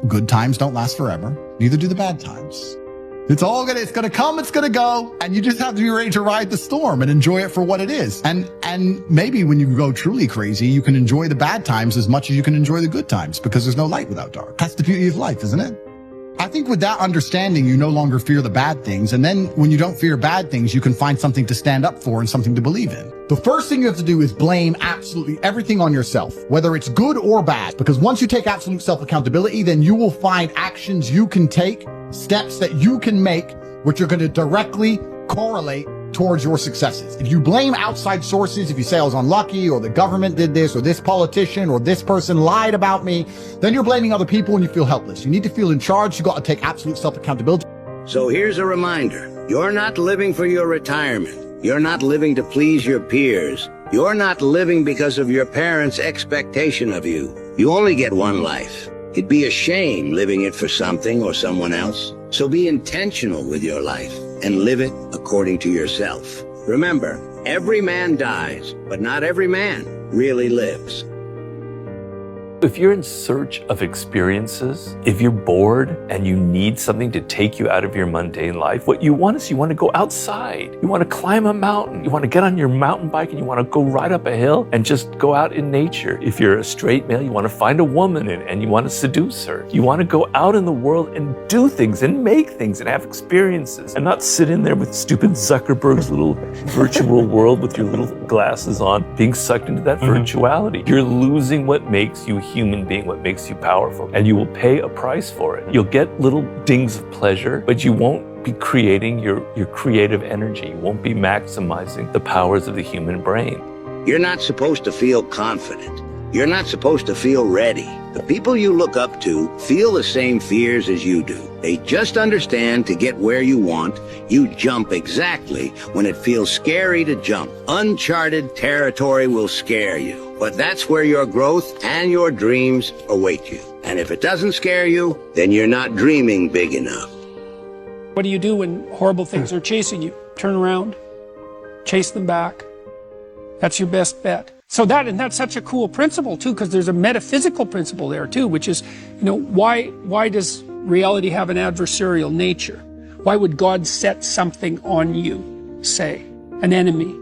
Good times don't last forever. Neither do the bad times. It's gonna come, it's gonna go, and you just have to be ready to ride the storm and enjoy it for what it is. And maybe when you go truly crazy, you can enjoy the bad times as much as you can enjoy the good times, because there's no light without dark. That's the beauty of life, isn't it? I think with that understanding, you no longer fear the bad things. And then when you don't fear bad things, you can find something to stand up for and something to believe in. The first thing you have to do is blame absolutely everything on yourself, whether it's good or bad, because once you take absolute self-accountability, then you will find actions you can take, steps that you can make, which are going to directly correlate towards your successes. If you blame outside sources, if you say I was unlucky, or the government did this, or this politician, or this person lied about me, then you're blaming other people and you feel helpless. You need to feel in charge. You got to take absolute self-accountability. So here's a reminder. You're not living for your retirement. You're not living to please your peers. You're not living because of your parents' expectation of you. You only get one life. It'd be a shame living it for something or someone else. So be intentional with your life and live it according to yourself. Remember, every man dies, but not every man really lives. If you're in search of experiences, if you're bored and you need something to take you out of your mundane life, what you want is you want to go outside. You want to climb a mountain. You want to get on your mountain bike and you want to go ride up a hill and just go out in nature. If you're a straight male, you want to find a woman and you want to seduce her. You want to go out in the world and do things and make things and have experiences and not sit in there with stupid Zuckerberg's little virtual world with your little glasses on, being sucked into that virtuality. You're losing what makes you a human being, what makes you powerful, and you will pay a price for it. You'll get little dings of pleasure, but you won't be creating your creative energy. You won't be maximizing the powers of the human brain. You're not supposed to feel confident. You're not supposed to feel ready. The people you look up to feel the same fears as you do. They just understand to get where you want, you jump exactly when it feels scary to jump. Uncharted territory will scare you. But that's where your growth and your dreams await you. And if it doesn't scare you, then you're not dreaming big enough. What do you do when horrible things are chasing you? Turn around, chase them back. That's your best bet. So that's such a cool principle too, because there's a metaphysical principle there too, which is, why does reality have an adversarial nature? Why would God set something on you, say, an enemy?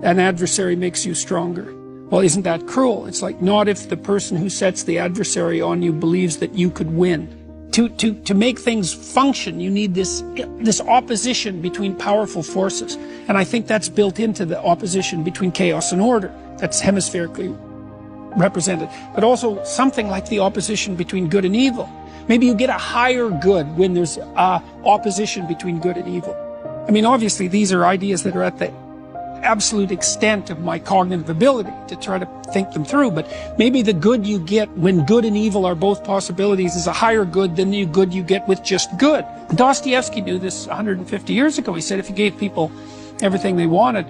An adversary makes you stronger. Well, isn't that cruel? It's like, not if the person who sets the adversary on you believes that you could win. To make things function, you need this opposition between powerful forces. And I think that's built into the opposition between chaos and order. That's hemispherically represented. But also something like the opposition between good and evil. Maybe you get a higher good when there's opposition between good and evil. I mean, obviously, these are ideas that are at the absolute extent of my cognitive ability to try to think them through, but maybe the good you get when good and evil are both possibilities is a higher good than the good you get with just good. Dostoevsky knew this 150 years ago. He said if you gave people everything they wanted,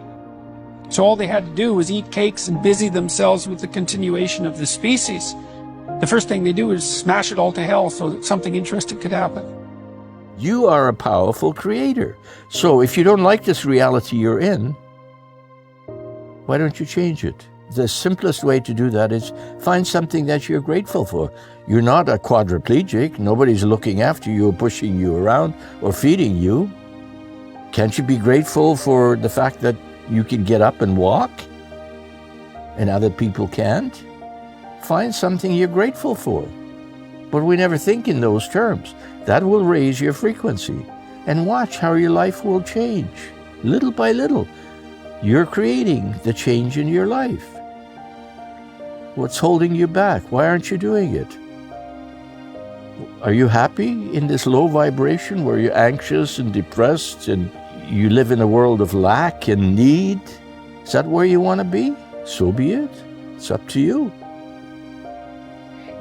so all they had to do was eat cakes and busy themselves with the continuation of the species, the first thing they do is smash it all to hell so that something interesting could happen. You are a powerful creator. So if you don't like this reality you're in, why don't you change it? The simplest way to do that is find something that you're grateful for. You're not a quadriplegic. Nobody's looking after you or pushing you around or feeding you. Can't you be grateful for the fact that you can get up and walk and other people can't? Find something you're grateful for. But we never think in those terms. That will raise your frequency. And watch how your life will change, little by little. You're creating the change in your life. What's holding you back? Why aren't you doing it? Are you happy in this low vibration where you're anxious and depressed and you live in a world of lack and need? Is that where you want to be? So be it. It's up to you.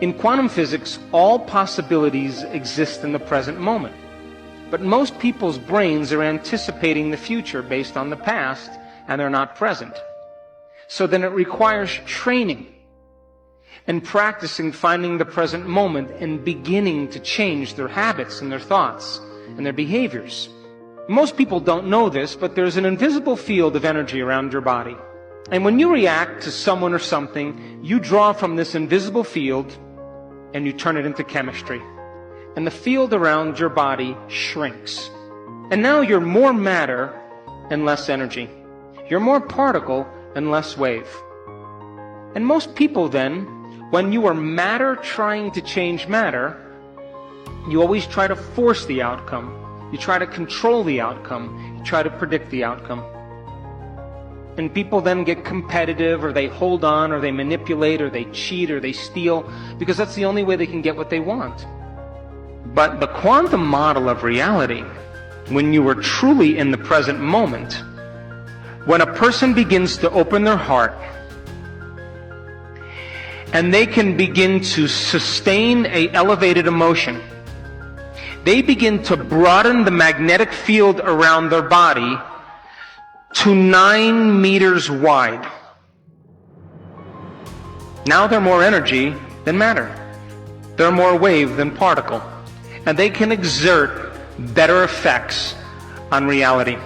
In quantum physics, all possibilities exist in the present moment. But most people's brains are anticipating the future based on the past, and they're not present. So then it requires training and practicing finding the present moment and beginning to change their habits and their thoughts and their behaviors. Most people don't know this, but there's an invisible field of energy around your body. And when you react to someone or something, you draw from this invisible field and you turn it into chemistry. And the field around your body shrinks. And now you're more matter and less energy. You're more particle and less wave. And most people then, when you are matter trying to change matter, you always try to force the outcome. You try to control the outcome. You try to predict the outcome. And people then get competitive, or they hold on, or they manipulate, or they cheat, or they steal, because that's the only way they can get what they want. But the quantum model of reality, when you are truly in the present moment, when a person begins to open their heart, and they can begin to sustain an elevated emotion, they begin to broaden the magnetic field around their body to 9 meters wide. Now they're more energy than matter. They're more wave than particle. And they can exert better effects on reality.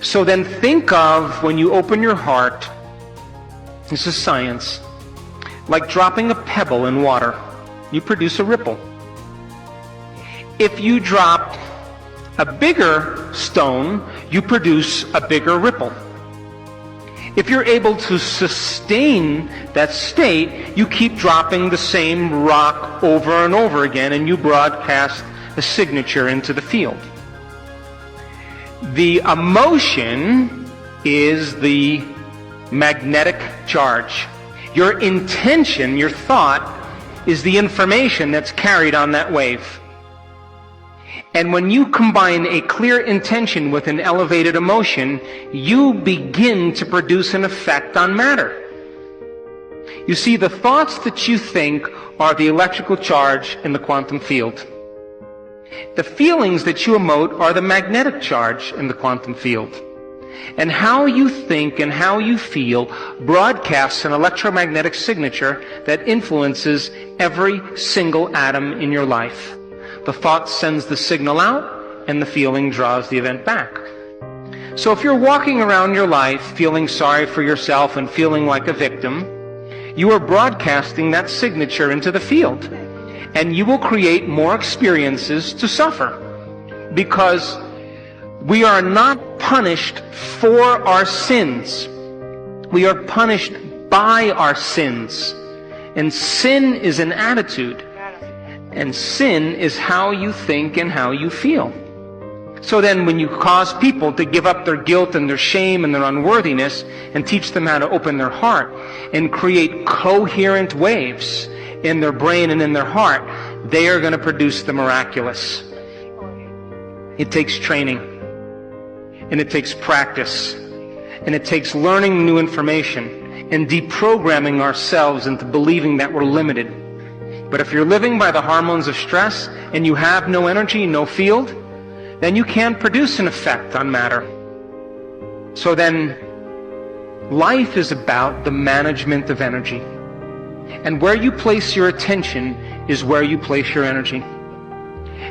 So then think of, when you open your heart, this is science, like dropping a pebble in water. You produce a ripple. If you drop a bigger stone, you produce a bigger ripple. If you're able to sustain that state, you keep dropping the same rock over and over again, and you broadcast the signature into the field. The emotion is the magnetic charge. Your intention, your thought, is the information that's carried on that wave. And when you combine a clear intention with an elevated emotion, you begin to produce an effect on matter. You see, the thoughts that you think are the electrical charge in the quantum field. The feelings that you emote are the magnetic charge in the quantum field. And how you think and how you feel broadcasts an electromagnetic signature that influences every single atom in your life. The thought sends the signal out, and the feeling draws the event back. So if you're walking around your life feeling sorry for yourself and feeling like a victim, you are broadcasting that signature into the field. And you will create more experiences to suffer. Because we are not punished for our sins. We are punished by our sins. And sin is an attitude. And sin is how you think and how you feel. So then when you cause people to give up their guilt and their shame and their unworthiness and teach them how to open their heart and create coherent waves in their brain and in their heart, they are going to produce the miraculous. It takes training. And it takes practice. And it takes learning new information and deprogramming ourselves into believing that we're limited. But if you're living by the hormones of stress and you have no energy, no field, then you can't produce an effect on matter. So then, life is about the management of energy. And where you place your attention is where you place your energy.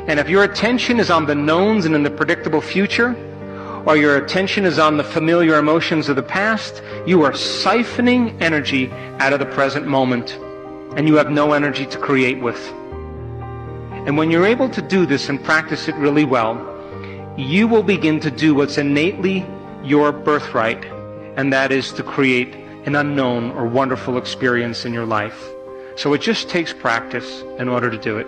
And if your attention is on the knowns and in the predictable future, or your attention is on the familiar emotions of the past, you are siphoning energy out of the present moment. And you have no energy to create with. And when you're able to do this and practice it really well, you will begin to do what's innately your birthright, and that is to create an unknown or wonderful experience in your life. So it just takes practice in order to do it.